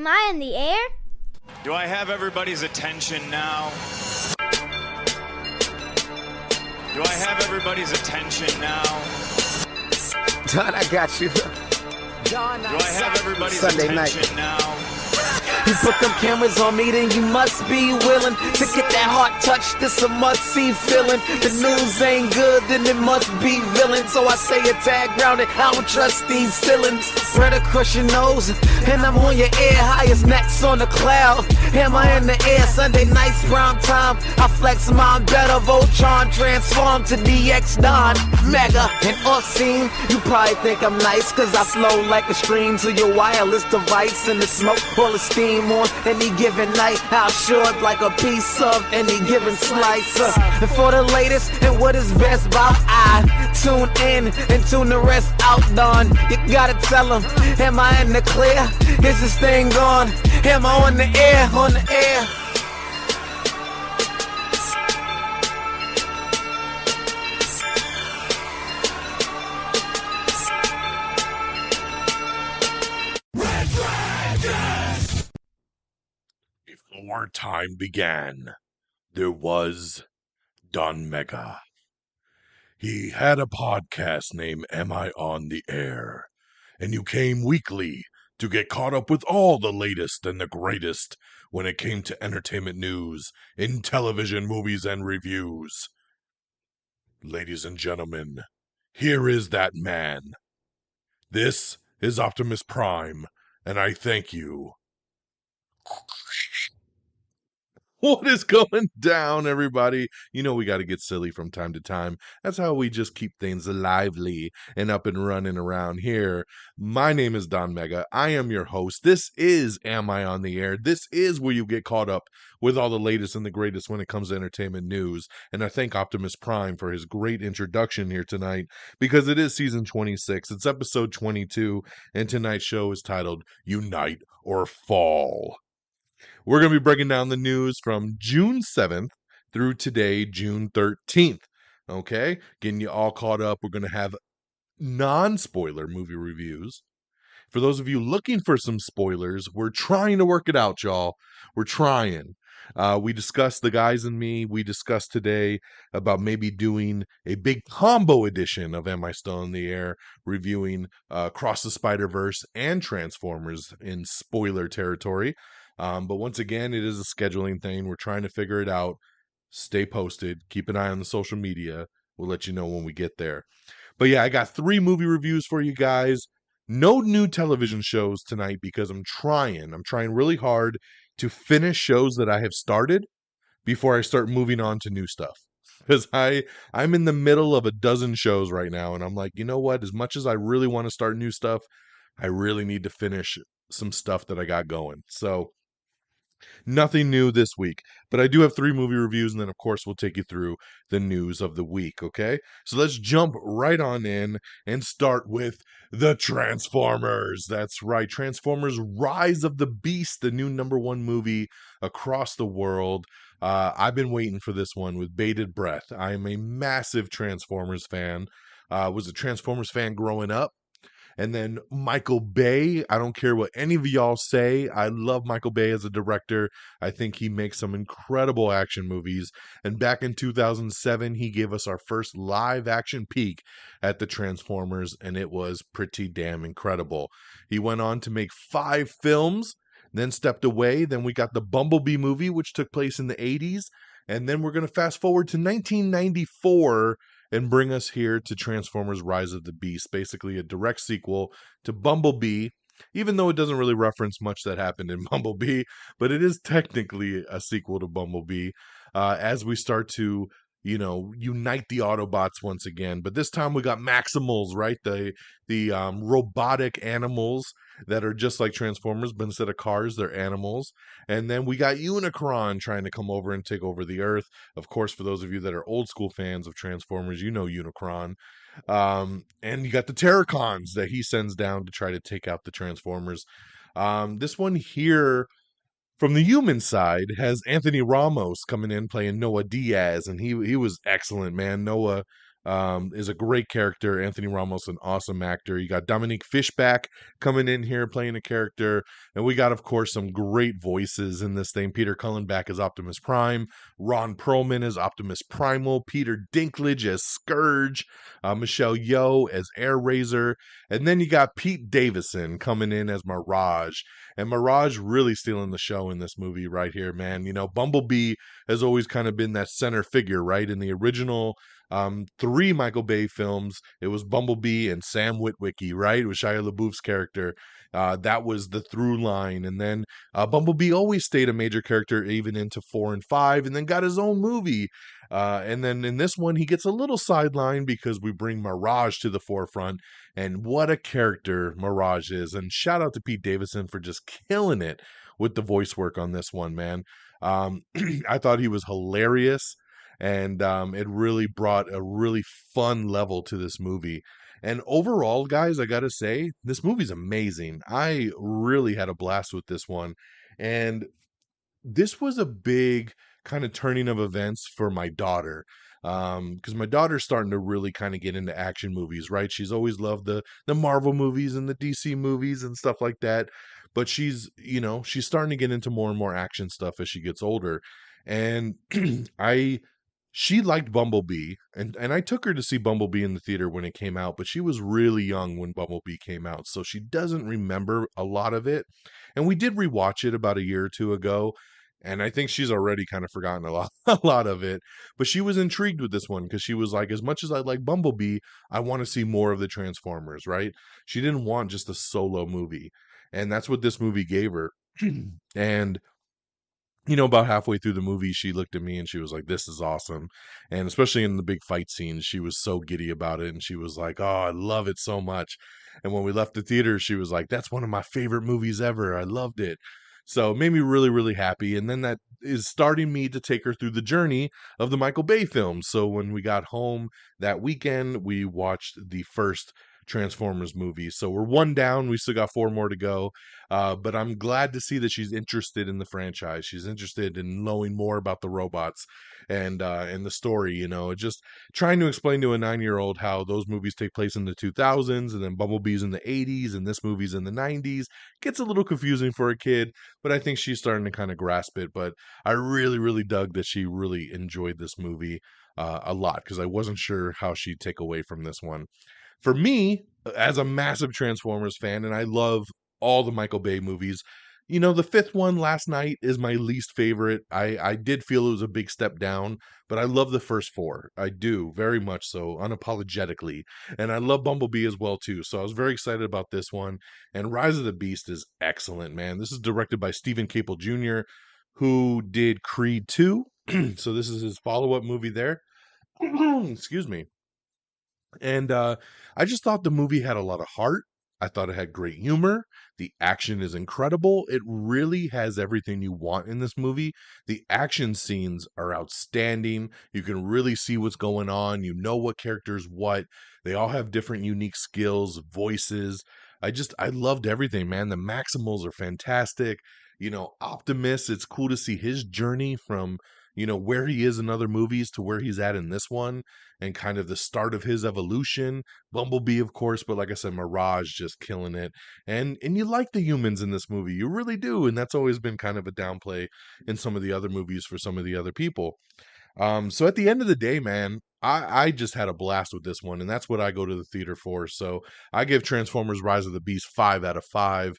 Am I in the air? Do I have everybody's attention now? Do I have everybody's attention now? John, I got you. John, do I have everybody's Sunday attention night. now? You put them cameras on me, then you must be willing to get that heart touch. This a must-see feeling. The news ain't good, then it must be villain. So I say a tag grounded, I don't trust these ceilings. Spread across your nose, and I'm on your ear. Highest necks on the cloud. Hammer in the air, Sunday nights, prime time. I flex mine better, Voltron transform to DX Don. Mega and off-scene, you probably think I'm nice, cause I flow like a stream to your wireless device. And the smoke all the steam on any given night. I'll short like a piece of any given slice. And for the latest and what is best about, I tune in and tune the rest out, Don. You gotta tell them, am I in the clear? Is this thing on? Am I on the air? On the air? Before time began, there was Don Mega. He had a podcast named Am I on the Air? And you came weekly to get caught up with all the latest and the greatest when it came to entertainment news in television, movies, and reviews. Ladies and gentlemen, here is that man. This is Optimus Prime, and I thank you. What is going down, everybody? You know we got to get silly from time to time. That's how we just keep things lively and up and running around here. My name is Don Mega. I am your host. This is Am I on the Air? This is where you get caught up with all the latest and the greatest when it comes to entertainment news. And I thank Optimus Prime for his great introduction here tonight, because it is season 26. It's episode 22, and tonight's show is titled Unite or Fall. We're going to be breaking down the news from June 7th through today, June 13th. Okay? Getting you all caught up. We're going to have non-spoiler movie reviews. For those of you looking for some spoilers, we're trying to work it out, y'all. We're trying. We discussed, the guys and me, we discussed today about maybe doing a big combo edition of Am I Still in the Air, reviewing Across the Spider-Verse and Transformers in spoiler territory. But once again, it is a scheduling thing. We're trying to figure it out. Stay posted. Keep an eye on the social media. We'll let you know when we get there. But yeah, I got 3 movie reviews for you guys. No new television shows tonight because I'm trying really hard to finish shows that I have started before I start moving on to new stuff. Because I'm in the middle of a dozen shows right now, and I'm like, you know what? As much as I really want to start new stuff, I really need to finish some stuff that I got going. So nothing new this week, but I do have 3 movie reviews, and then of course we'll take you through the news of the week, okay? So let's jump right on in and start with the Transformers. That's right, Transformers Rise of the Beast, the new #1 movie across the world. I've been waiting for this one with bated breath. I am a massive Transformers fan. Was a Transformers fan growing up. And then Michael Bay, I don't care what any of y'all say. I love Michael Bay as a director. I think he makes some incredible action movies. And back in 2007, he gave us our first live action peek at the Transformers, and it was pretty damn incredible. He went on to make 5 films, then stepped away. Then we got the Bumblebee movie, which took place in the 80s. And then we're going to fast forward to 1994 and bring us here to Transformers Rise of the Beast, basically a direct sequel to Bumblebee, even though it doesn't really reference much that happened in Bumblebee, but it is technically a sequel to Bumblebee, as we start to, unite the Autobots once again. But this time we got Maximals, right? The robotic animals that are just like Transformers, but instead of cars, they're animals. And then we got Unicron trying to come over and take over the Earth. Of course, for those of you that are old school fans of Transformers, you know Unicron. And you got the Terracons that he sends down to try to take out the Transformers. This one here, from the human side, has Anthony Ramos coming in playing Noah Diaz, and he was excellent, man. Noah is a great character. Anthony Ramos, an awesome actor. You got Dominique Fishback coming in here playing a character. And we got, of course, some great voices in this thing. Peter Cullenback as Optimus Prime. Ron Perlman as Optimus Primal. Peter Dinklage as Scourge. Michelle Yeoh as Air Razor. And then you got Pete Davidson coming in as Mirage. And Mirage really stealing the show in this movie right here, man. You know, Bumblebee has always kind of been that center figure, right? In the original three Michael Bay films, it was Bumblebee and Sam Witwicky, right? It was Shia LaBeouf's character. That was the through line. And then Bumblebee always stayed a major character even into 4 and 5, and then got his own movie. And then in this one, he gets a little sidelined because we bring Mirage to the forefront. And what a character Mirage is. And shout out to Pete Davidson for just killing it with the voice work on this one, man. I thought he was hilarious, and it really brought a really fun level to this movie. And overall, guys, I gotta say, this movie's amazing. I really had a blast with this one. And this was a big kind of turning of events for my daughter, because my daughter's starting to really kind of get into action movies, right? She's always loved the Marvel movies and the DC movies and stuff like that, but she's starting to get into more and more action stuff as she gets older. And I she liked Bumblebee, and I took her to see Bumblebee in the theater when it came out, but she was really young when Bumblebee came out, so she doesn't remember a lot of it. And we did rewatch it about a year or two ago, and I think she's already kind of forgotten a lot a lot of it. But she was intrigued with this one because she was like, as much as I like Bumblebee, I want to see more of the Transformers, right? She didn't want just a solo movie. And that's what this movie gave her. And about halfway through the movie, she looked at me and she was like, "This is awesome." And especially in the big fight scenes, she was so giddy about it. And she was like, "Oh, I love it so much." And when we left the theater, she was like, "That's one of my favorite movies ever. I loved it." So it made me really, really happy. And then that is starting me to take her through the journey of the Michael Bay films. So when we got home that weekend, we watched the first Transformers movie. So we're one down. We still got four more to go. But I'm glad to see that she's interested in the franchise. She's interested in knowing more about the robots and the story. Just trying to explain to a 9-year-old how those movies take place in the 2000s, and then Bumblebee's in the 80s, and this movie's in the 90s. Gets a little confusing for a kid, but I think she's starting to kind of grasp it. But I really, really dug that she really enjoyed this movie a lot, because I wasn't sure how she'd take away from this one. For me, as a massive Transformers fan, and I love all the Michael Bay movies, the fifth one, Last Night, is my least favorite. I did feel it was a big step down, but I love the first four. I do, very much so, unapologetically. And I love Bumblebee as well, too. So I was very excited about this one. And Rise of the Beast is excellent, man. This is directed by Stephen Caple Jr., who did Creed 2. So this is his follow-up movie there. Excuse me. And I just thought the movie had a lot of heart. I thought it had great humor. The action is incredible. It really has everything you want in this movie. The action scenes are outstanding. You can really see what's going on. You know what characters what. They all have different unique skills, voices. I loved everything, man. The Maximals are fantastic. Optimus, it's cool to see his journey from, where he is in other movies to where he's at in this one, and kind of the start of his evolution. Bumblebee, of course, but like I said, Mirage just killing it. And you like the humans in this movie. You really do. And that's always been kind of a downplay in some of the other movies for some of the other people. So at the end of the day, man, I just had a blast with this one, and that's what I go to the theater for. So I give Transformers Rise of the Beast 5 out of 5.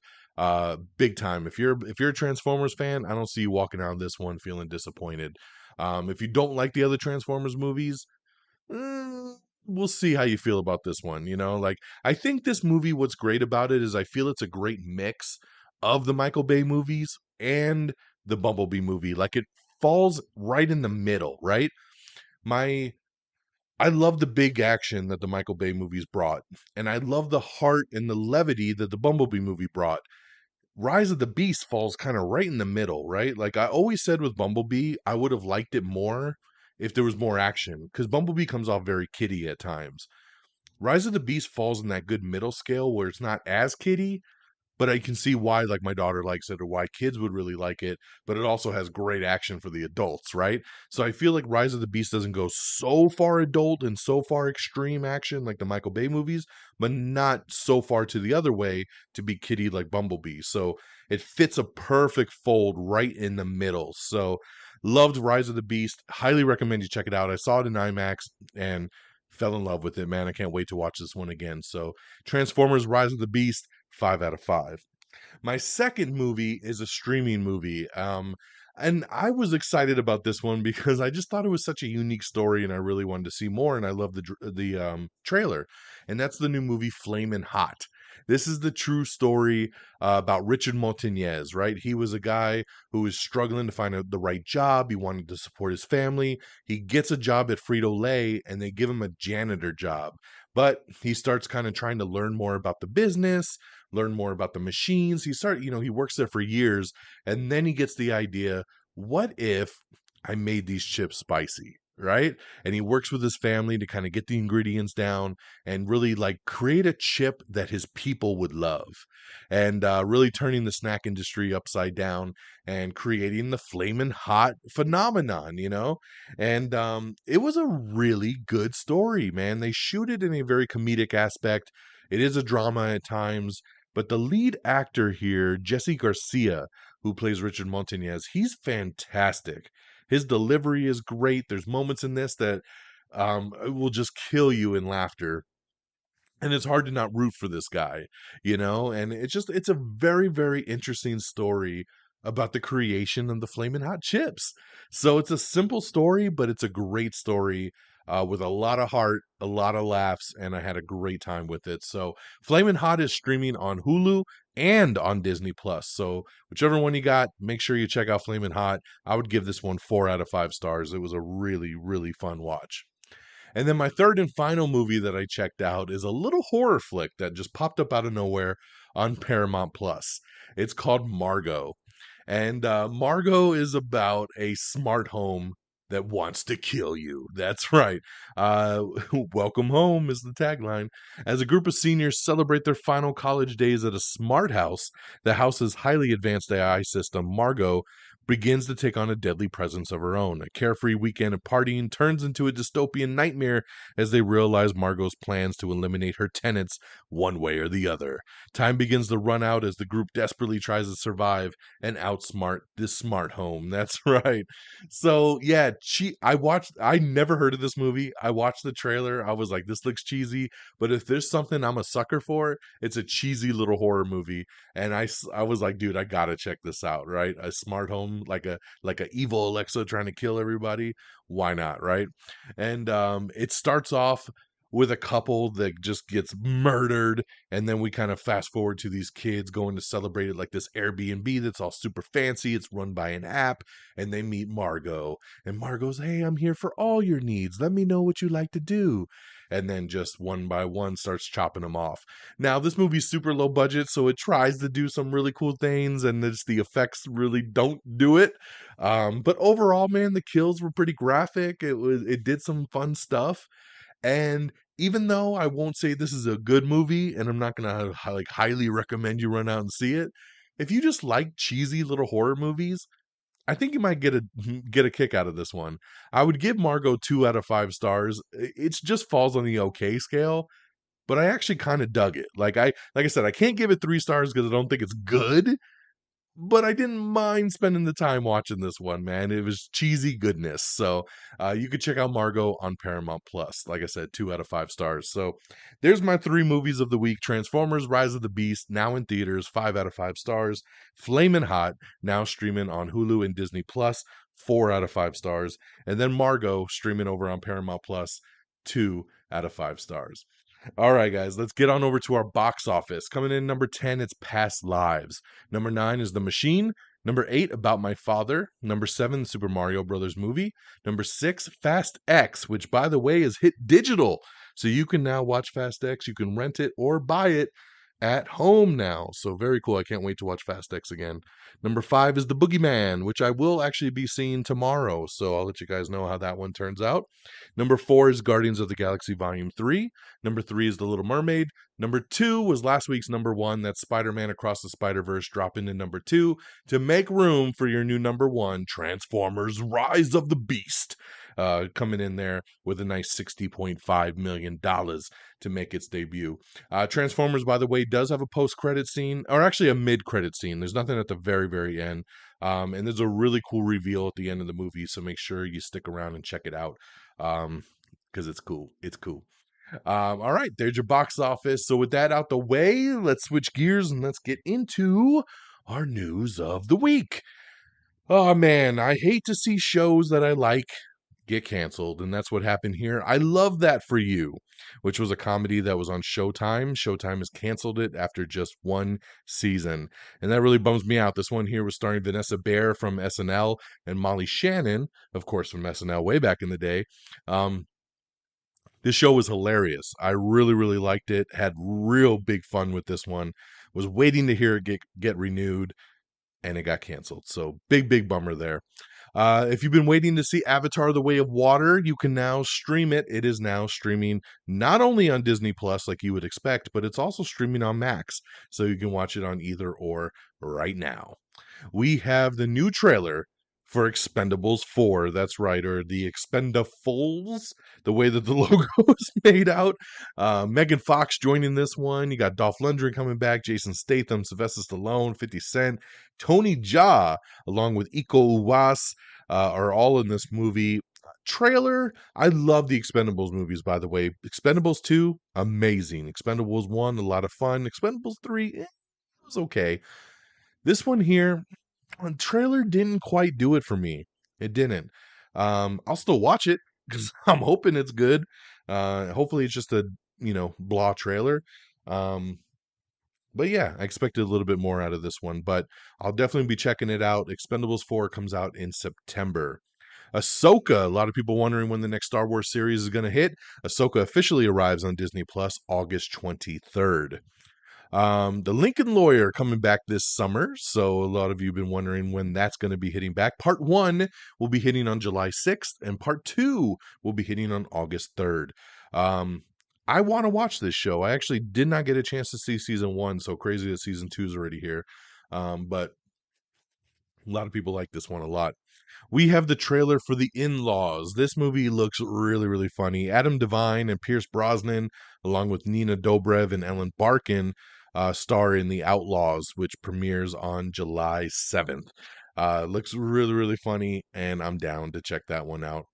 Big time. If you're a Transformers fan, I don't see you walking out of this one feeling disappointed. If you don't like the other Transformers movies, we'll see how you feel about this one. Like, I think this movie, what's great about it is I feel it's a great mix of the Michael Bay movies and the Bumblebee movie. Like, it falls right in the middle, right? My I love the big action that the Michael Bay movies brought, and I love the heart and the levity that the Bumblebee movie brought. Rise of the Beast falls kind of right in the middle, right? Like I always said with Bumblebee, I would have liked it more if there was more action, because Bumblebee comes off very kiddie at times. Rise of the Beast falls in that good middle scale where it's not as kiddie, but I can see why like my daughter likes it or why kids would really like it, but it also has great action for the adults, right? So I feel like Rise of the Beast doesn't go so far adult and so far extreme action like the Michael Bay movies, but not so far to the other way to be kiddie like Bumblebee. So it fits a perfect fold right in the middle. So loved Rise of the Beast. Highly recommend you check it out. I saw it in IMAX and fell in love with it, man. I can't wait to watch this one again. So Transformers Rise of the Beast, 5 out of 5. My second movie is a streaming movie. And I was excited about this one because I just thought it was such a unique story and I really wanted to see more. And I love the trailer. And that's the new movie Flamin' Hot. This is the true story about Richard Montañez, right? He was a guy who was struggling to find the right job. He wanted to support his family. He gets a job at Frito-Lay and they give him a janitor job. But he starts kind of trying to learn more about the business, learn more about the machines. He works there for years, and then he gets the idea, what if I made these chips spicy? Right? And he works with his family to kind of get the ingredients down and really like create a chip that his people would love. And really turning the snack industry upside down and creating the Flamin' Hot phenomenon. And it was a really good story, man. They shoot it in a very comedic aspect. It is a drama at times, but the lead actor here, Jesse Garcia, who plays Richard Montañez, he's fantastic. His delivery is great. There's moments in this that will just kill you in laughter. And it's hard to not root for this guy. And it's a very, very interesting story about the creation of the Flamin' Hot chips. So it's a simple story, but it's a great story with a lot of heart, a lot of laughs, and I had a great time with it. So Flamin' Hot is streaming on Hulu and on Disney Plus. So whichever one you got, make sure you check out Flamin' Hot. I would give this one 4 out of 5 stars. It was a really, really fun watch. And then my third and final movie that I checked out is a little horror flick that just popped up out of nowhere on Paramount Plus. It's called Margaux. And Margaux is about a smart home that wants to kill you. That's right. Welcome home is the tagline. As a group of seniors celebrate their final college days at a smart house, the house's highly advanced AI system, Margaux, begins to take on a deadly presence of her own. A carefree weekend of partying turns into a dystopian nightmare as they realize Margot's plans to eliminate her tenants one way or the other. Time begins to run out as the group desperately tries to survive and outsmart this smart home. That's right. So yeah, I never heard of this movie. I watched the trailer. I was like, this looks cheesy, but if there's something I'm a sucker for, it's a cheesy little horror movie. And I was like, dude, I gotta check this out, right? A smart home, like a evil Alexa trying to kill everybody. Why not, right? And it starts off with a couple that just gets murdered, and then we kind of fast forward to these kids going to celebrate it like this Airbnb that's all super fancy. It's run by an app, and they meet Margaux, and Margot's, hey, I'm here for all your needs. Let me know what you like to do. And then just one by one starts chopping them off. Now, this movie's super low budget, so it tries to do some really cool things, and the effects really don't do it. But overall, man, the kills were pretty graphic. It did some fun stuff. And even though I won't say this is a good movie, and I'm not gonna like highly recommend you run out and see it, if you just like cheesy little horror movies, I think you might get a kick out of this one. I would give Margaux 2 out of 5 stars. It just falls on the okay scale, but I actually kind of dug it. Like I said, I can't give it 3 stars because I don't think it's good, but I didn't mind spending the time watching this one, man. It was cheesy goodness. So you could check out Margaux on Paramount Plus. Like I said, 2 out of 5 stars. So there's my 3 movies of the week. Transformers Rise of the Beast, now in theaters, 5 out of 5 stars. Flamin' Hot, now streaming on Hulu and Disney Plus, 4 out of 5 stars. And then Margaux, streaming over on Paramount Plus, 2 out of 5 stars. All right, guys, let's get on over to our box office. Coming in number 10, it's Past Lives. Number 9 is The Machine. Number 8, About My Father. Number 7, Super Mario Brothers movie. Number 6, Fast X, which, by the way, is hit digital. So you can now watch Fast X. You can rent it or buy it at home now. So very cool. I can't wait to watch Fast X again. Number 5 is The Boogeyman, which I will actually be seeing tomorrow. So I'll let you guys know how that one turns out. Number 4 is Guardians of the Galaxy Volume 3. Number 3 is The Little Mermaid. Number 2 was last week's number 1. That's Spider-Man Across the Spider-Verse, drop into number 2 to make room for your new number 1, Transformers Rise of the Beast. Coming in there with a nice $60.5 million to make its debut. Transformers, by the way, does have a post-credit scene, or actually a mid-credit scene. There's nothing at the very, very end. And there's a really cool reveal at the end of the movie, so make sure you stick around and check it out. Because it's cool. It's cool. All right, there's your box office. So with that out the way, let's switch gears and let's get into our news of the week. Oh man, I hate to see shows that I like get canceled, and that's what happened here. I love That For You, which was a comedy that was on Showtime. Showtime has canceled it after just one season, and that really bums me out. This one here was starring Vanessa Bayer from SNL and Molly Shannon, of course, from SNL way back in the day. This show was hilarious. I really, really liked it. Had real big fun with this one. Was waiting to hear it get renewed, and it got canceled. So big bummer there. If you've been waiting to see Avatar: The Way of Water, you can now stream it. It is now streaming not only on Disney Plus like you would expect, but it's also streaming on Max. So you can watch it on either or right now. We have the new trailer for Expendables 4. That's right, or the Expendables, the way that the logo is made out. Megan Fox joining this one. You got Dolph Lundgren coming back, Jason Statham, Sylvester Stallone, 50 Cent, Tony Jaa, along with Iko Uwais, are all in this movie. Trailer, I love the Expendables movies, by the way. Expendables 2, amazing. Expendables 1, a lot of fun. Expendables 3, it was okay. This one here, trailer didn't quite do it for me. It didn't. I'll still watch it because I'm hoping it's good. Hopefully it's just a blah trailer. But yeah, I expected a little bit more out of this one, but I'll definitely be checking it out. Expendables 4 comes out in September. Ahsoka, a lot of people wondering when the next Star Wars series is going to hit. Ahsoka officially arrives on Disney Plus August 23rd. The Lincoln Lawyer coming back this summer, so a lot of you have been wondering when that's going to be hitting back. Part 1 will be hitting on July 6th, and Part 2 will be hitting on August 3rd. I want to watch this show. I actually did not get a chance to see season 1, so crazy that season 2 is already here. But a lot of people like this one a lot. We have the trailer for The In-Laws. This movie looks really, really funny. Adam Devine and Pierce Brosnan, along with Nina Dobrev and Ellen Barkin, star in The Outlaws, which premieres on July 7th. Looks really, really funny, and I'm down to check that one out.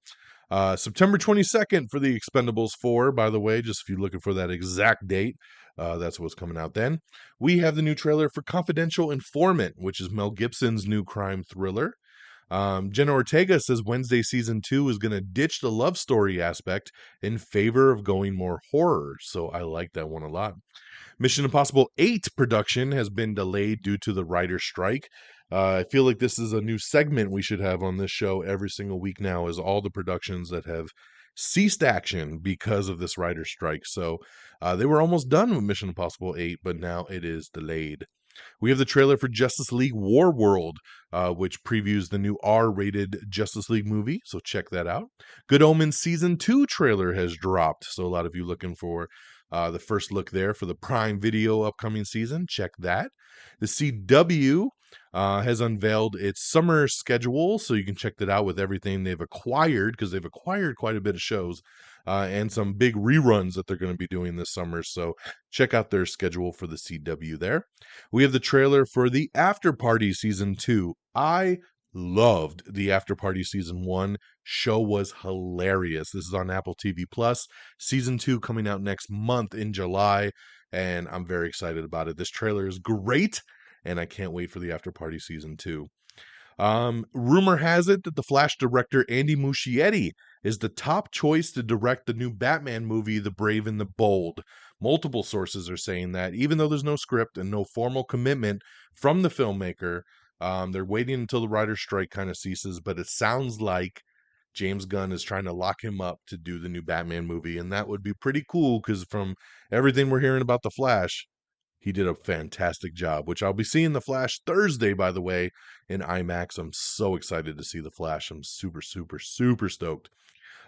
September 22nd for The Expendables 4, by the way, just if you're looking for that exact date, that's what's coming out then. We have the new trailer for Confidential Informant, which is Mel Gibson's new crime thriller. Jenna Ortega says Wednesday season 2 is going to ditch the love story aspect in favor of going more horror. So I like that one a lot. Mission Impossible 8 production has been delayed due to the writer's strike. I feel like this is a new segment we should have on this show every single week now, is all the productions that have ceased action because of this writer's strike. So they were almost done with Mission Impossible 8, but now it is delayed. We have the trailer for Justice League War World, which previews the new R-rated Justice League movie, so check that out. Good Omens Season 2 trailer has dropped, so a lot of you looking for the first look there for the Prime Video upcoming season, check that. The CW has unveiled its summer schedule, so you can check that out with everything they've acquired, because they've acquired quite a bit of shows, and some big reruns that they're going to be doing this summer, so check out their schedule for the CW there. We have the trailer for the After Party Season 2. I loved the After Party Season 1. Show was hilarious. This is on Apple TV Plus. Season 2 coming out next month in July, and I'm very excited about it. This trailer is great, and I can't wait for the After Party Season 2. Rumor has it that the Flash director Andy Muschietti is the top choice to direct the new Batman movie, The Brave and the Bold. Multiple sources are saying that, even though there's no script and no formal commitment from the filmmaker, they're waiting until the writer's strike kind of ceases, but it sounds like James Gunn is trying to lock him up to do the new Batman movie, and that would be pretty cool, because from everything we're hearing about the Flash, He did a fantastic job, which I'll be seeing The Flash Thursday, by the way, in IMAX. I'm so excited to see The Flash. I'm super, super, super stoked.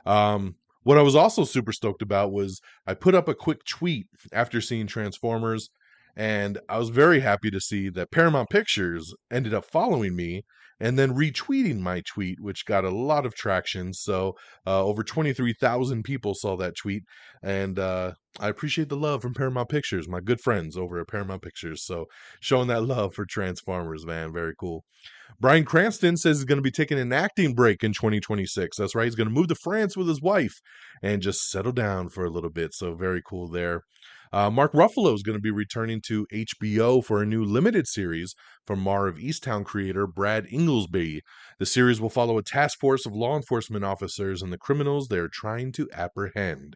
What I was also super stoked about was I put up a quick tweet after seeing Transformers, and I was very happy to see that Paramount Pictures ended up following me and then retweeting my tweet, which got a lot of traction. So over 23,000 people saw that tweet, and I appreciate the love from Paramount Pictures, my good friends over at Paramount Pictures. So showing that love for Transformers, man, very cool. Bryan Cranston says he's going to be taking an acting break in 2026. That's right. He's going to move to France with his wife and just settle down for a little bit. So very cool there. Mark Ruffalo is going to be returning to HBO for a new limited series from Mar of Easttown creator Brad Inglesby. The series will follow a task force of law enforcement officers and the criminals they are trying to apprehend.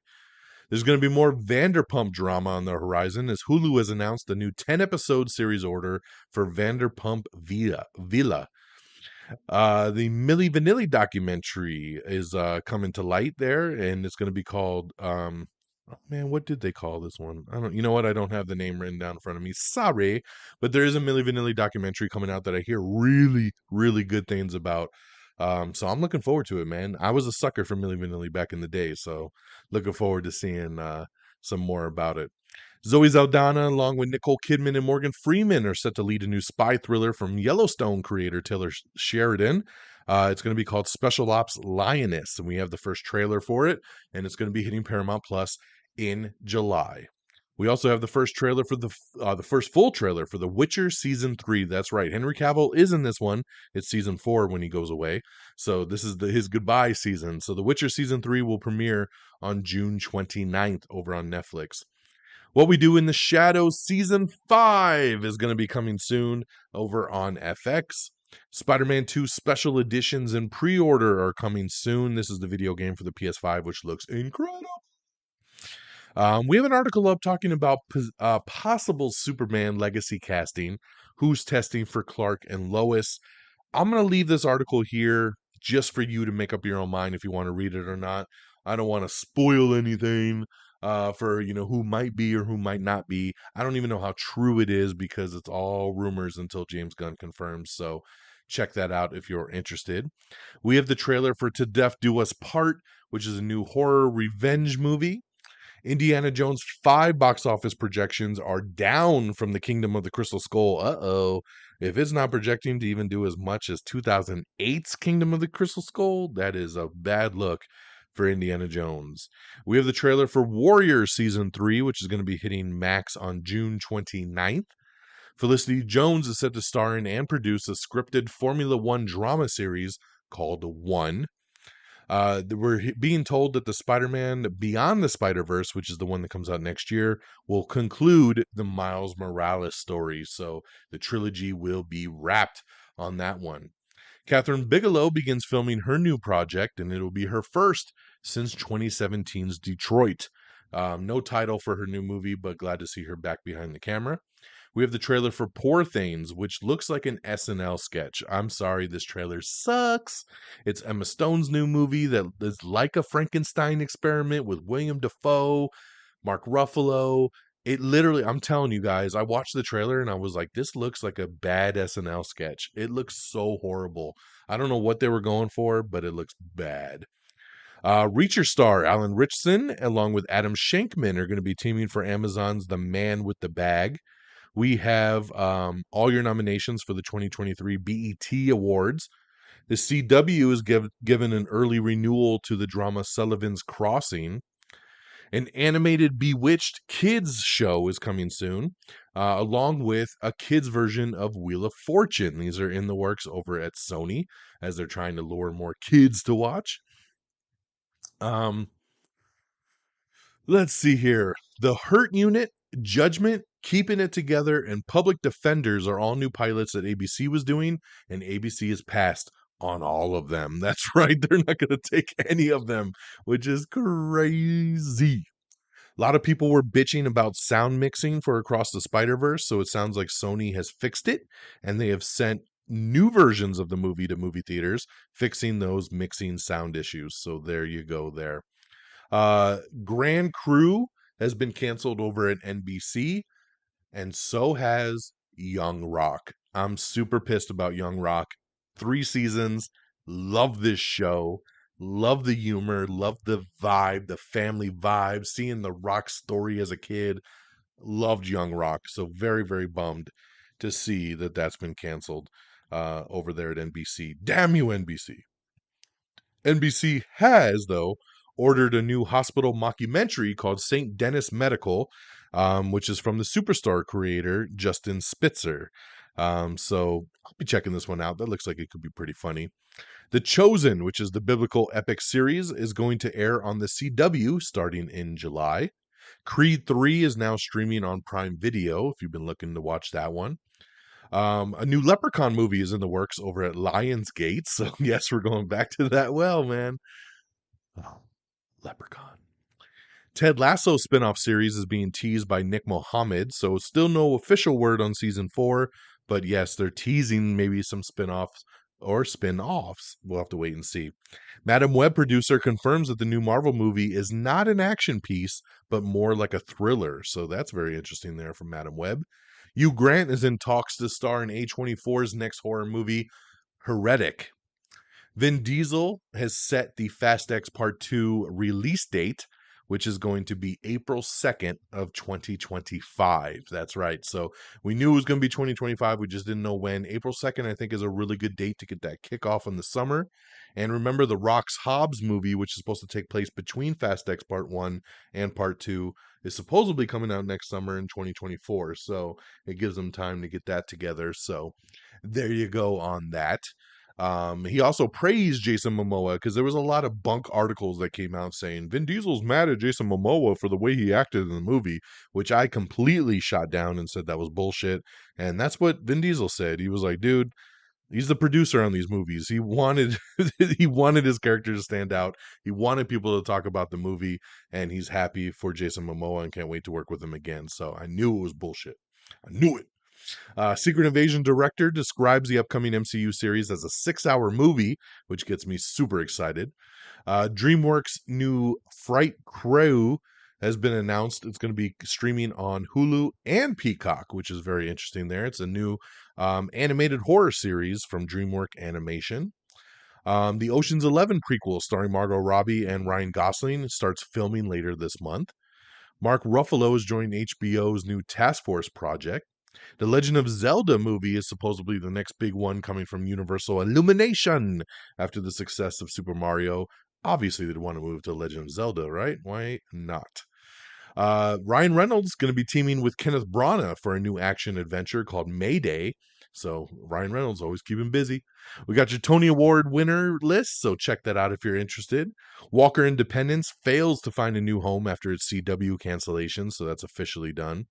There's going to be more Vanderpump drama on the horizon as Hulu has announced the new 10-episode series order for Vanderpump Villa. The Milli Vanilli documentary is coming to light there, and it's going to be called oh man, what did they call this one? I don't. You know what? I don't have the name written down in front of me. Sorry, but there is a Milli Vanilli documentary coming out that I hear really, really good things about. So I'm looking forward to it, man. I was a sucker for Milli Vanilli back in the day, so looking forward to seeing some more about it. Zoe Saldana, along with Nicole Kidman and Morgan Freeman, are set to lead a new spy thriller from Yellowstone creator Taylor Sheridan. It's going to be called Special Ops Lioness, and we have the first trailer for it, and it's going to be hitting Paramount Plus in July. We also have the first trailer for the first full trailer for The Witcher season 3. That's right, Henry Cavill is in this one. It's season 4 when he goes away, so this is his goodbye season. So The Witcher season 3 will premiere on June 29th over on Netflix. What We Do in the Shadows Season 5 is going to be coming soon over on FX. Spider-Man 2 special editions and pre-order are coming soon. This is the video game for the PS5, which looks incredible. We have an article up talking about possible Superman legacy casting, who's testing for Clark and Lois. I'm going to leave this article here just for you to make up your own mind if you want to read it or not. I don't want to spoil anything for who might be or who might not be. I don't even know how true it is because it's all rumors until James Gunn confirms. So check that out if you're interested. We have the trailer for To Death Do Us Part, which is a new horror revenge movie. Indiana Jones 5 box office projections are down from the Kingdom of the Crystal Skull. Uh-oh. If it's not projecting to even do as much as 2008's Kingdom of the Crystal Skull, that is a bad look for Indiana Jones. We have the trailer for Warrior Season 3, which is going to be hitting Max on June 29th. Felicity Jones is set to star in and produce a scripted Formula One drama series called One. We're being told that the Spider-Man Beyond the Spider-Verse, which is the one that comes out next year, will conclude the Miles Morales story. So the trilogy will be wrapped on that one. Catherine Bigelow begins filming her new project, and it'll be her first since 2017's Detroit. No title for her new movie, but glad to see her back behind the camera. We have the trailer for Poor Things, which looks like an SNL sketch. I'm sorry, this trailer sucks. It's Emma Stone's new movie that is like a Frankenstein experiment with William Dafoe, Mark Ruffalo. It literally, I'm telling you guys, I watched the trailer and I was like, this looks like a bad SNL sketch. It looks so horrible. I don't know what they were going for, but it looks bad. Reacher star Alan Ritchson, along with Adam Shankman, are going to be teaming for Amazon's The Man with the Bag. We have all your nominations for the 2023 BET Awards. The CW is given an early renewal to the drama Sullivan's Crossing. An animated Bewitched kids show is coming soon, along with a kids version of Wheel of Fortune. These are in the works over at Sony as they're trying to lure more kids to watch. Let's see here. The Hurt Unit, Judgment, Keeping It Together, and Public Defenders are all new pilots that ABC was doing, and ABC has passed on all of them. That's right. They're not going to take any of them, which is crazy. A lot of people were bitching about sound mixing for Across the Spider-Verse, so it sounds like Sony has fixed it, and they have sent new versions of the movie to movie theaters, fixing those mixing sound issues. So there you go there. Grand Crew has been canceled over at NBC. and so has Young Rock. I'm super pissed about Young Rock. 3 seasons. Love this show. Love the humor. Love the vibe, the family vibe. Seeing the Rock story as a kid. Loved Young Rock. So very, very bummed to see that that's been canceled over there at NBC. Damn you, NBC. NBC has, though, ordered a new hospital mockumentary called St. Denis Medical, which is from the Superstar creator, Justin Spitzer. So I'll be checking this one out. That looks like it could be pretty funny. The Chosen, which is the biblical epic series, is going to air on the CW starting in July. Creed 3 is now streaming on Prime Video, if you've been looking to watch that one. A new Leprechaun movie is in the works over at Lionsgate. So, yes, we're going back to that well, man. Oh, Leprechaun. Ted Lasso spinoff series is being teased by Nick Mohammed, so still no official word on season 4, but yes, they're teasing maybe some spinoffs or spin-offs. We'll have to wait and see. Madam Web producer confirms that the new Marvel movie is not an action piece, but more like a thriller, so that's very interesting there from Madam Web. Hugh Grant is in talks to star in A24's next horror movie, Heretic. Vin Diesel has set the Fast X Part 2 release date, which is going to be April 2nd of 2025. That's right. So we knew it was going to be 2025. We just didn't know when. April 2nd, I think, is a really good date to get that kickoff in the summer. And remember, the Rock's Hobbs movie, which is supposed to take place between Fast X Part 1 and Part 2, is supposedly coming out next summer in 2024. So it gives them time to get that together. So there you go on that. He also praised Jason Momoa because there was a lot of bunk articles that came out saying Vin Diesel's mad at Jason Momoa for the way he acted in the movie, which I completely shot down and said that was bullshit. And that's what Vin Diesel said. He was like, dude, he's the producer on these movies. He wanted he wanted his character to stand out. He wanted people to talk about the movie, and he's happy for Jason Momoa and can't wait to work with him again. So I knew it was bullshit. I knew it. Secret Invasion director describes the upcoming MCU series as a 6-hour movie, which gets me super excited. DreamWorks' new Fright Crew has been announced. It's going to be streaming on Hulu and Peacock, which is very interesting there. It's a new animated horror series from DreamWorks Animation. The Ocean's 11 prequel starring Margot Robbie and Ryan Gosling starts filming later this month. Mark Ruffalo is joining HBO's new Task Force project. The Legend of Zelda movie is supposedly the next big one coming from Universal Illumination after the success of Super Mario. Obviously, they'd want to move to Legend of Zelda, right? Why not? Ryan Reynolds is going to be teaming with Kenneth Branagh for a new action adventure called Mayday. So Ryan Reynolds always keeping busy. We got your Tony Award winner list, so check that out if you're interested. Walker Independence fails to find a new home after its CW cancellation, so that's officially done.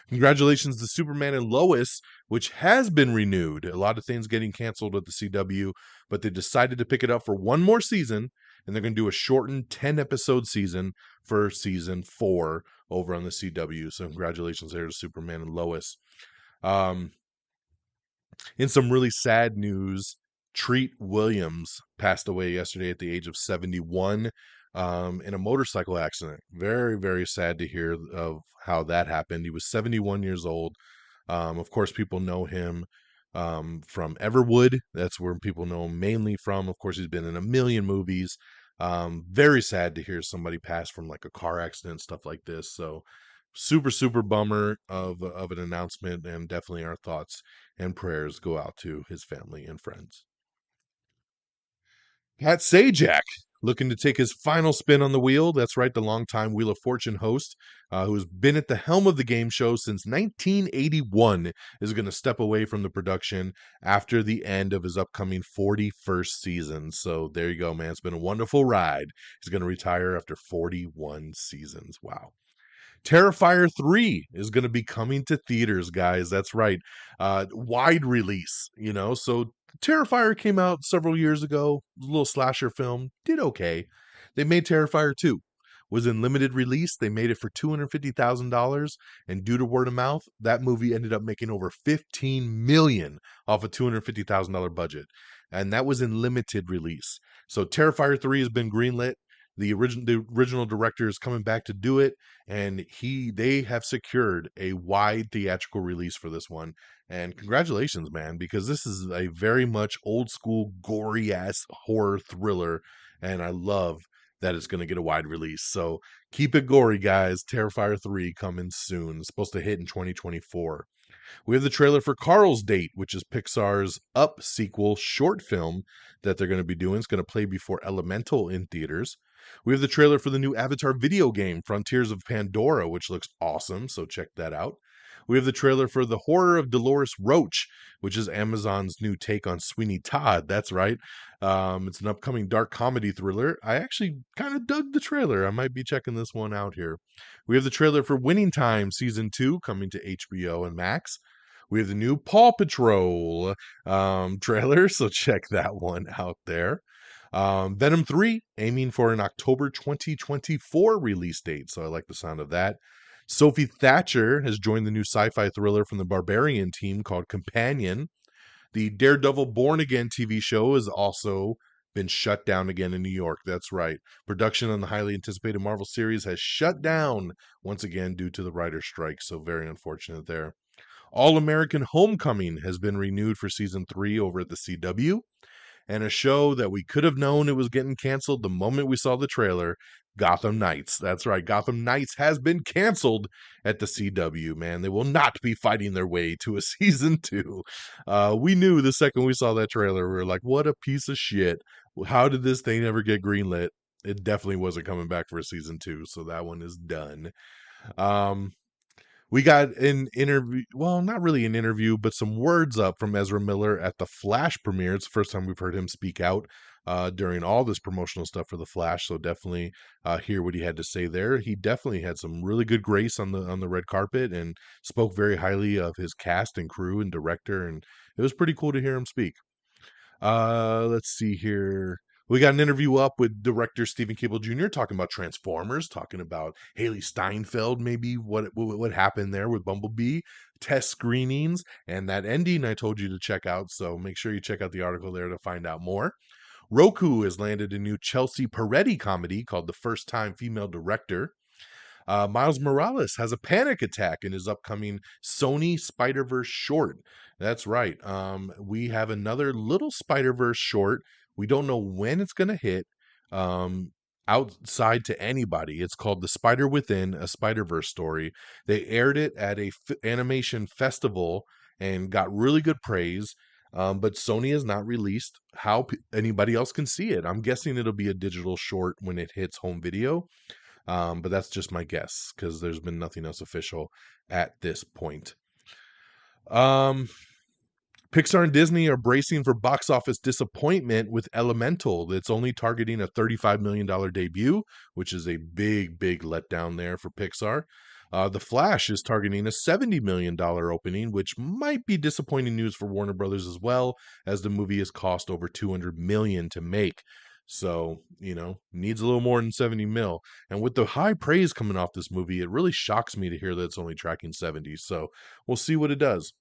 Congratulations to Superman and Lois, which has been renewed. A lot of things getting canceled at the CW, but they decided to pick it up for one more season, and they're going to do a shortened 10-episode season for season 4 over on the CW. So congratulations there to Superman and Lois. In some really sad news, Treat Williams passed away yesterday at the age of 71 in a motorcycle accident. Very, very sad to hear of how that happened. He was 71 years old. Of course, people know him from Everwood. That's where people know him mainly from. Of course, he's been in a million movies. Very sad to hear somebody pass from like a car accident, stuff like this. So super, super bummer of an announcement, and definitely our thoughts and prayers go out to his family and friends. Pat Sajak looking to take his final spin on the wheel. That's right, the longtime Wheel of Fortune host, who's been at the helm of the game show since 1981, is going to step away from the production after the end of his upcoming 41st season. So there you go, man. It's been a wonderful ride. He's going to retire after 41 seasons. Wow. Terrifier 3 is going to be coming to theaters, guys. That's right. Wide release, So Terrifier came out several years ago. A little slasher film. Did okay. They made Terrifier 2. Was in limited release. They made it for $250,000. And due to word of mouth, that movie ended up making over $15 million off a $250,000 budget. And that was in limited release. So Terrifier 3 has been greenlit. The original director is coming back to do it, and they have secured a wide theatrical release for this one. And congratulations, man, because this is a very much old school, gory ass horror thriller, and I love that it's going to get a wide release. So keep it gory, guys. Terrifier 3 coming soon. It's supposed to hit in 2024. We have the trailer for Carl's Date, which is Pixar's Up sequel short film that they're going to be doing. It's going to play before Elemental in theaters. We have the trailer for the new Avatar video game, Frontiers of Pandora, which looks awesome, so check that out. We have the trailer for The Horror of Dolores Roach, which is Amazon's new take on Sweeney Todd. That's right. It's an upcoming dark comedy thriller. I actually kind of dug the trailer. I might be checking this one out here. We have the trailer for Winning Time Season 2 coming to HBO and Max. We have the new Paw Patrol trailer, so check that one out there. Venom 3, aiming for an October 2024 release date, so I like the sound of that. Sophie Thatcher has joined the new sci-fi thriller from the Barbarian team called Companion. The Daredevil Born Again TV show has also been shut down again in New York. That's right. Production on the highly anticipated Marvel series has shut down once again due to the writer's strike, so very unfortunate there. All American Homecoming has been renewed for season 3 over at the CW. And a show that we could have known it was getting canceled the moment we saw the trailer, Gotham Knights. That's right, Gotham Knights has been canceled at the CW, man. They will not be fighting their way to a season 2. We knew the second we saw that trailer, we were like, what a piece of shit. How did this thing ever get greenlit? It definitely wasn't coming back for a season 2, so that one is done. We got an interview, well, not really an interview, but some words up from Ezra Miller at the Flash premiere. It's the first time we've heard him speak out during all this promotional stuff for the Flash, so definitely hear what he had to say there. He definitely had some really good grace on the red carpet and spoke very highly of his cast and crew and director, and it was pretty cool to hear him speak. Let's see here. We got an interview up with director Stephen Cable Jr. talking about Transformers, talking about Haley Steinfeld, maybe what happened there with Bumblebee, test screenings, and that ending I told you to check out. So make sure you check out the article there to find out more. Roku has landed a new Chelsea Peretti comedy called The First Time Female Director. Miles Morales has a panic attack in his upcoming Sony Spider-Verse short. That's right. We have another little Spider-Verse short. We don't know when it's going to hit outside to anybody. It's called The Spider Within, a Spider-Verse story. They aired it at a animation festival and got really good praise. But Sony has not released how anybody else can see it. I'm guessing it'll be a digital short when it hits home video. But that's just my guess because there's been nothing else official at this point. Pixar and Disney are bracing for box office disappointment with Elemental. That's only targeting a $35 million debut, which is a big, big letdown there for Pixar. The Flash is targeting a $70 million opening, which might be disappointing news for Warner Brothers as well, as the movie has cost over $200 million to make. So, needs a little more than 70 mil. And with the high praise coming off this movie, it really shocks me to hear that it's only tracking 70. So we'll see what it does.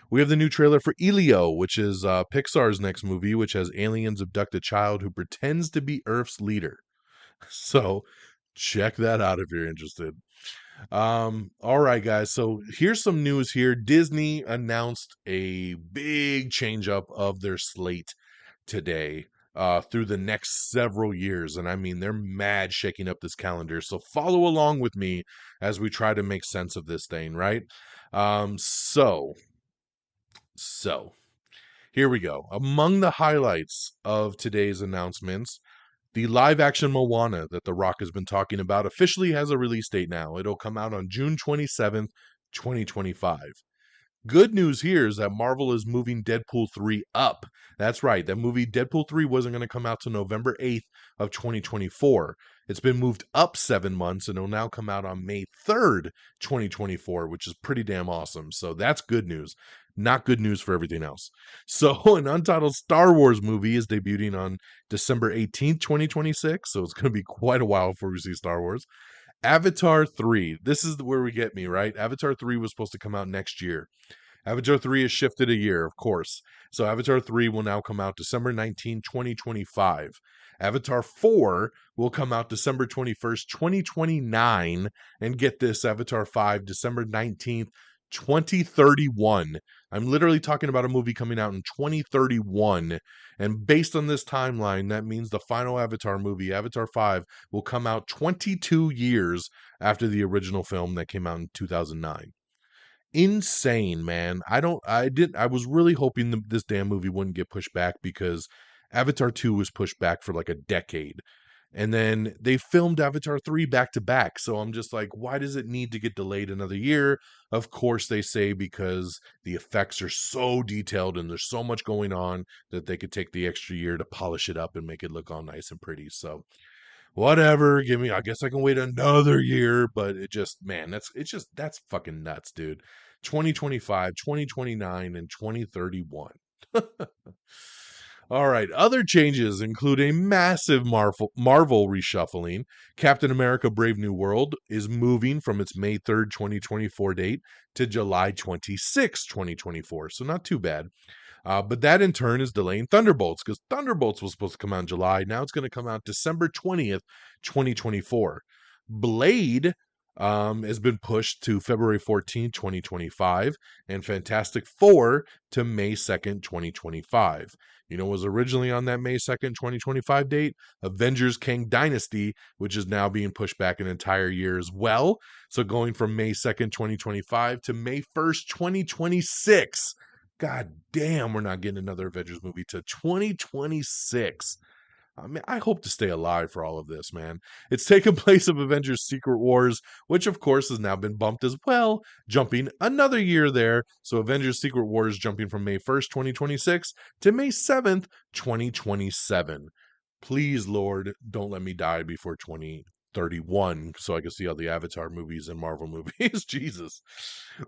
We have the new trailer for Elio, which is Pixar's next movie, which has aliens abduct a child who pretends to be Earth's leader. So check that out if you're interested. All right, guys. So here's some news here. Disney announced a big change up of their slate today. Through the next several years. And I mean, they're mad shaking up this calendar. So follow along with me as we try to make sense of this thing, right? So here we go. Among the highlights of today's announcements, the live action Moana that The Rock has been talking about officially has a release date now. It'll come out on June 27th, 2025. Good news here is that Marvel is moving Deadpool 3 up. That's right. That movie Deadpool 3 wasn't going to come out till November 8th of 2024. It's been moved up 7 months and it'll now come out on May 3rd, 2024, which is pretty damn awesome. So that's good news. Not good news for everything else. So an untitled Star Wars movie is debuting on December 18th, 2026. So it's going to be quite a while before we see Star Wars. Avatar 3. This is where we get me, right? Avatar 3 was supposed to come out next year. Avatar 3 has shifted a year, of course. So Avatar 3 will now come out December 19, 2025. Avatar 4 will come out December 21st, 2029. And get this, Avatar 5, December 19th, 2031. I'm literally talking about a movie coming out in 2031. And based on this timeline, that means the final Avatar movie, Avatar 5, will come out 22 years after the original film that came out in 2009. Insane, man. I was really hoping this damn movie wouldn't get pushed back because Avatar 2 was pushed back for like a decade. And then they filmed Avatar 3 back to back. So I'm just like, why does it need to get delayed another year? Of course, they say because the effects are so detailed and there's so much going on that they could take the extra year to polish it up and make it look all nice and pretty. So whatever, I guess I can wait another year, but that's fucking nuts, dude. 2025, 2029, and 2031. All right, other changes include a massive Marvel reshuffling. Captain America Brave New World is moving from its May 3rd, 2024 date to July 26th, 2024. So not too bad. But that in turn is delaying Thunderbolts because Thunderbolts was supposed to come out in July. Now it's going to come out December 20th, 2024. Blade has been pushed to February 14th, 2025, and Fantastic Four to May 2nd, 2025. You know, was originally on that May 2nd, 2025 date, Avengers Kang Dynasty, which is now being pushed back an entire year as well. So going from May 2nd, 2025 to May 1st, 2026. God damn, we're not getting another Avengers movie to 2026. I mean, I hope to stay alive for all of this, man. It's taken place of Avengers Secret Wars, which of course has now been bumped as well, jumping another year there. So Avengers Secret Wars jumping from May 1st, 2026 to May 7th, 2027. Please, Lord, don't let me die before 2031 so I can see all the Avatar movies and Marvel movies. Jesus.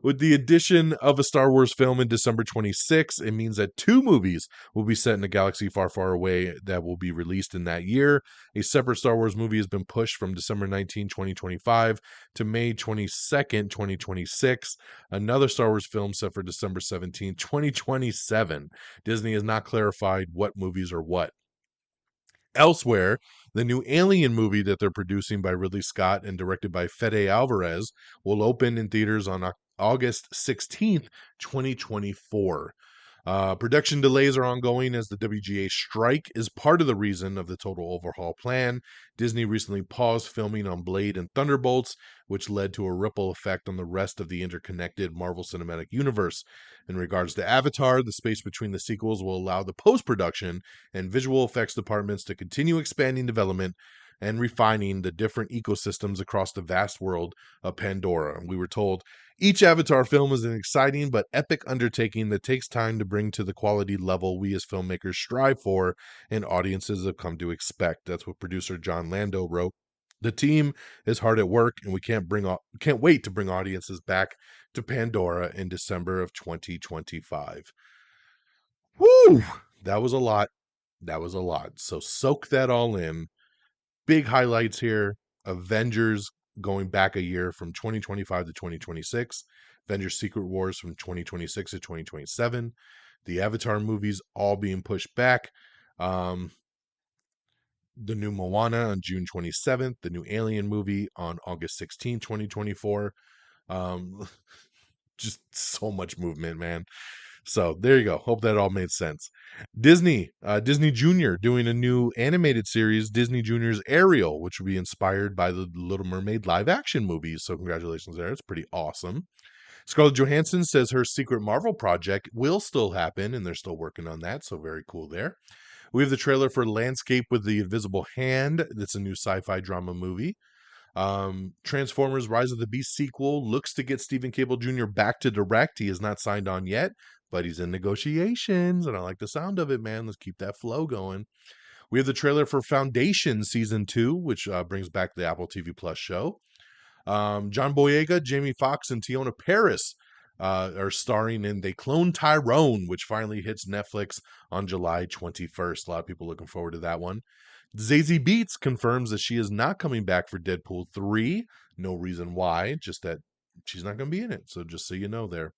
With the addition of a Star Wars film in December 26, it means that 2 movies will be set in a galaxy far, far away that will be released in that year. A separate Star Wars movie has been pushed from December 19, 2025 to May 22nd, 2026. Another Star Wars film set for December 17, 2027. Disney has not clarified what movies are what. Elsewhere, the new Alien movie that they're producing by Ridley Scott and directed by Fede Alvarez will open in theaters on August 16th, 2024. Production delays are ongoing as the WGA strike is part of the reason of the total overhaul plan. Disney recently paused filming on Blade and Thunderbolts, which led to a ripple effect on the rest of the interconnected Marvel Cinematic Universe. In regards to Avatar, the space between the sequels will allow the post-production and visual effects departments to continue expanding development and refining the different ecosystems across the vast world of Pandora. We were told each Avatar film is an exciting but epic undertaking that takes time to bring to the quality level we as filmmakers strive for and audiences have come to expect. That's what producer John Lando wrote. The team is hard at work, and we can't wait to bring audiences back to Pandora in December of 2025. Woo! That was a lot. That was a lot. So soak that all in. Big highlights here. Avengers going back a year from 2025 to 2026. Avengers Secret Wars from 2026 to 2027. The Avatar movies all being pushed back. The new Moana on June 27th. The new Alien movie on August 16th, 2024. Just so much movement, man. So there you go. Hope that all made sense. Disney Junior doing a new animated series, Disney Junior's Ariel, which will be inspired by the Little Mermaid live action movies. So congratulations there. It's pretty awesome. Scarlett Johansson says her secret Marvel project will still happen, and they're still working on that. So very cool there. We have the trailer for Landscape with the Invisible Hand. That's a new sci-fi drama movie. Transformers Rise of the Beast sequel looks to get Stephen Cable Jr. back to direct. He is not signed on yet, but he's in negotiations, and I like the sound of it, man. Let's keep that flow going. We have the trailer for Foundation Season 2, which brings back the Apple TV Plus show. John Boyega, Jamie Foxx, and Tiona Paris are starring in They Clone Tyrone, which finally hits Netflix on July 21st. A lot of people looking forward to that one. Zazie Beetz confirms that she is not coming back for Deadpool 3. No reason why, just that she's not going to be in it. So just so you know there.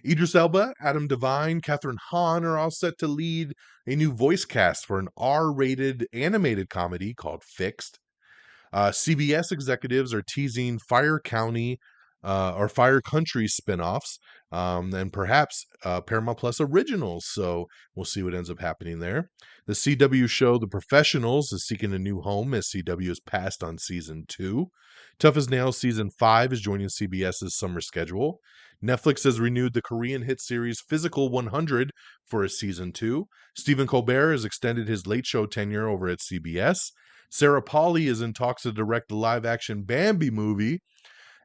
Idris Elba, Adam Devine, Catherine Hahn are all set to lead a new voice cast for an R-rated animated comedy called Fixed. CBS executives are teasing Fire County or Fire Country spinoffs, and perhaps Paramount Plus originals. So we'll see what ends up happening there. The CW show The Professionals is seeking a new home as CW has passed on season 2. Tough as Nails season 5 is joining CBS's summer schedule. Netflix has renewed the Korean hit series Physical 100 for a season 2. Stephen Colbert has extended his late show tenure over at CBS. Sarah Polley is in talks to direct the live-action Bambi movie.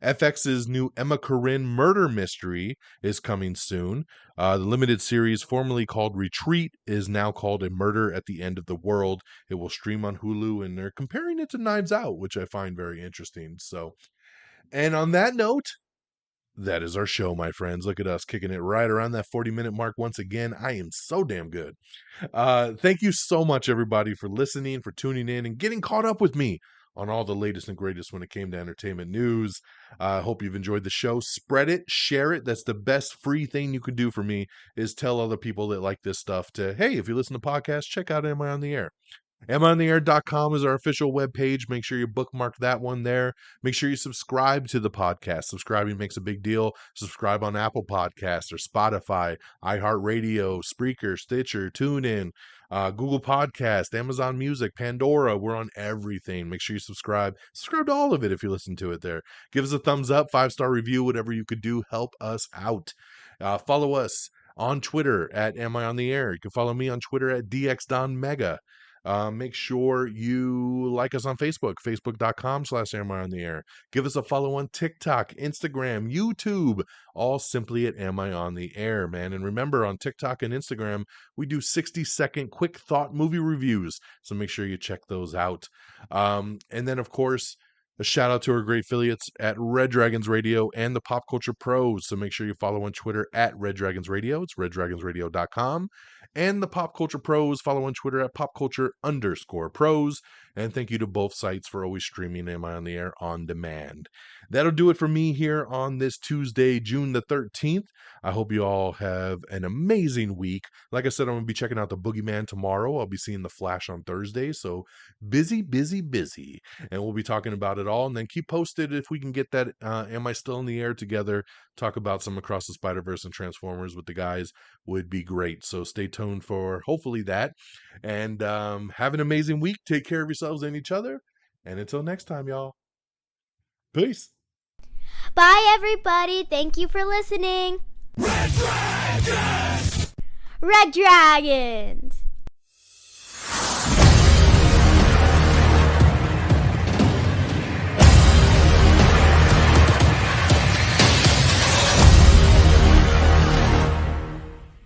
FX's new Emma Corrin murder mystery is coming soon. The limited series, formerly called Retreat, is now called A Murder at the End of the World. It will stream on Hulu, and they're comparing it to Knives Out, which I find very interesting. So, and on that note, that is our show, my friends. Look at us kicking it right around that 40-minute mark once again. I am so damn good. Thank you so much, everybody, for listening, for tuning in, and getting caught up with me on all the latest and greatest when it came to entertainment news. I hope you've enjoyed the show. Spread it, share it. That's the best free thing you can do for me, is tell other people that like this stuff to, hey, if you listen to podcasts, check out Am I on the Air? AmIOnTheAir.com is our official webpage. Make sure you bookmark that one there. Make sure you subscribe to the podcast. Subscribing makes a big deal. Subscribe on Apple Podcasts or Spotify, iHeartRadio, Spreaker, Stitcher, TuneIn, Google Podcast, Amazon Music, Pandora. We're on everything. Make sure you subscribe. Subscribe to all of it if you listen to it there. Give us a thumbs up, 5-star review, whatever you could do. Help us out. Follow us on Twitter at Am I on the Air? You can follow me on Twitter at DXDonMega. Make sure you like us on Facebook, facebook.com/Am I on the Air. Give us a follow on TikTok, Instagram, YouTube, all simply at Am I on the Air, man. And remember, on TikTok and Instagram, we do 60-second quick thought movie reviews. So make sure you check those out. And then, of course, a shout out to our great affiliates at Red Dragons Radio and the Pop Culture Pros. So make sure you follow on Twitter at Red Dragons Radio. It's reddragonsradio.com. And the Pop Culture Pros, follow on Twitter at popculture_pros. And thank you to both sites for always streaming Am I on the Air on demand. That'll do it for me here on this Tuesday, June the 13th. I hope you all have an amazing week. Like I said, I'm going to be checking out The Boogeyman tomorrow. I'll be seeing The Flash on Thursday. So busy, busy, busy. And we'll be talking about it all. And then keep posted if we can get that Am I Still in the Air together. Talk about some Across the Spider-Verse and Transformers with the guys would be great. So stay tuned for hopefully that. And have an amazing week. Take care of yourselves and each other. And until next time, y'all. Peace. Bye, everybody. Thank you for listening. Red Dragons! Red Dragons!